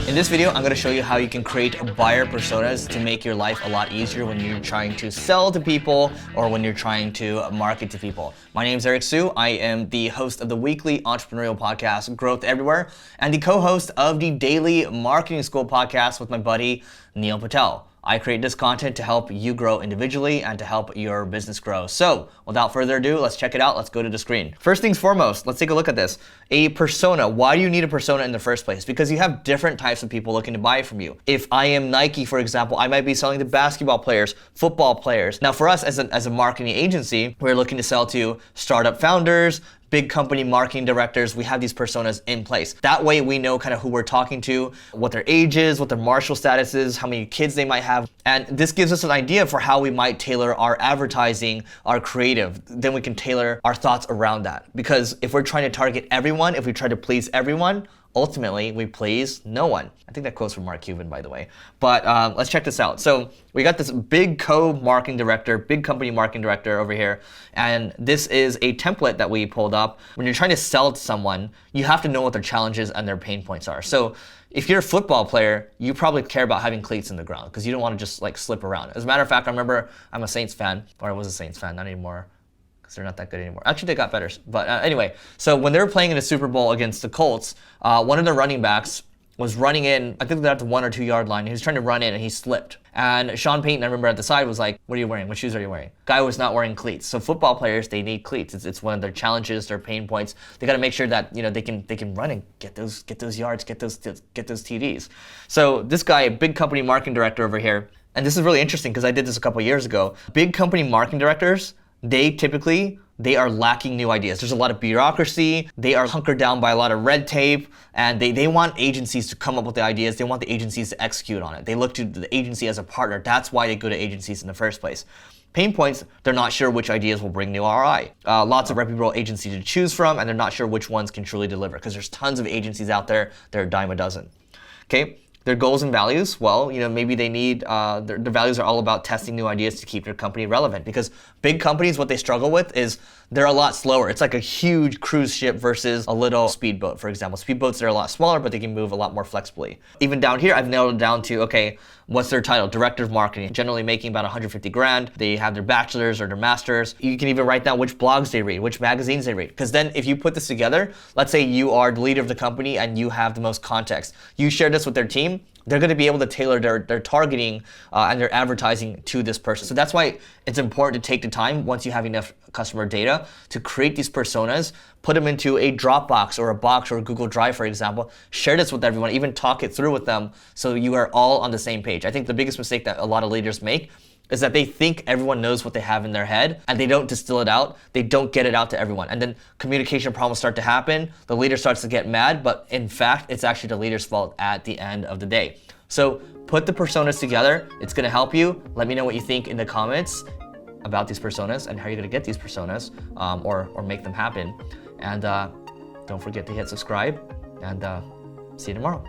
In this video, I'm going to show you how you can create buyer personas to make your life a lot easier when you're trying to sell to people or when you're trying to market to people. My name is Eric Siu. I am the host of the weekly entrepreneurial podcast, Growth Everywhere, and the co-host of the daily marketing school podcast with my buddy, Neil Patel. I create this content to help you grow individually and to help your business grow. So without further ado, let's check it out. Let's go to the screen. First things foremost, let's take a look at this. A persona. Why do you need a persona in the first place? Because you have different types of people looking to buy from you. If I am Nike, for example, I might be selling to basketball players, football players. Now for us as a marketing agency, we're looking to sell to startup founders, big company marketing directors. We have these personas in place. That way we know kind of who we're talking to, what their age is, what their marital status is, how many kids they might have. And this gives us an idea for how we might tailor our advertising, our creative. Then we can tailor our thoughts around that. Because if we're trying to target everyone, if we try to please everyone, ultimately, we please no one. I think that quote's from Mark Cuban, by the way. But let's check this out. So we got this big co-marketing director, big company marketing director over here. And this is a template that we pulled up. When you're trying to sell to someone, you have to know what their challenges and their pain points are. So if you're a football player, you probably care about having cleats in the ground because you don't want to just like slip around. As a matter of fact, I remember I'm a Saints fan, or I was a Saints fan, not anymore. They're not that good anymore. Actually, they got better. But anyway, so when they were playing in the Super Bowl against the Colts, one of the running backs was running in, I think they're at the 1 or 2 yard line. He was trying to run in and he slipped. And Sean Payton, I remember at the side, was like, what are you wearing? What shoes are you wearing? Guy was not wearing cleats. So football players, they need cleats. It's one of their challenges, their pain points. They got to make sure that they can run and get those yards, get those TDs. So this guy, big company marketing director over here, and this is really interesting because I did this a couple years ago. Big company marketing directors, they are lacking new ideas. There's a lot of bureaucracy. They are hunkered down by a lot of red tape, and they want agencies to come up with the ideas. They want the agencies to execute on it. They look to the agency as a partner. That's why they go to agencies in the first place. Pain points, they're not sure which ideas will bring new ROI. Lots of reputable agencies to choose from, and they're not sure which ones can truly deliver because there's tons of agencies out there. They're a dime a dozen. Okay. Their goals and values, well, maybe they need, their values are all about testing new ideas to keep their company relevant because big companies, what they struggle with is they're a lot slower. It's like a huge cruise ship versus a little speedboat, for example. Speedboats are a lot smaller, but they can move a lot more flexibly. Even down here, I've nailed it down to, okay, what's their title? Director of Marketing, generally making about 150 grand. They have their bachelor's or their master's. You can even write down which blogs they read, which magazines they read. Because then if you put this together, let's say you are the leader of the company and you have the most context. You share this with their team, they're going to be able to tailor their targeting and their advertising to this person. So that's why it's important to take the time once you have enough customer data to create these personas, put them into a Dropbox or a box or a Google Drive, for example, share this with everyone, even talk it through with them so you are all on the same page. I think the biggest mistake that a lot of leaders make is that they think everyone knows what they have in their head and they don't distill it out. They don't get it out to everyone. And then communication problems start to happen. The leader starts to get mad, but in fact, it's actually the leader's fault at the end of the day. So put the personas together. It's gonna help you. Let me know what you think in the comments about these personas and how you're gonna get these personas or make them happen. And don't forget to hit subscribe and see you tomorrow.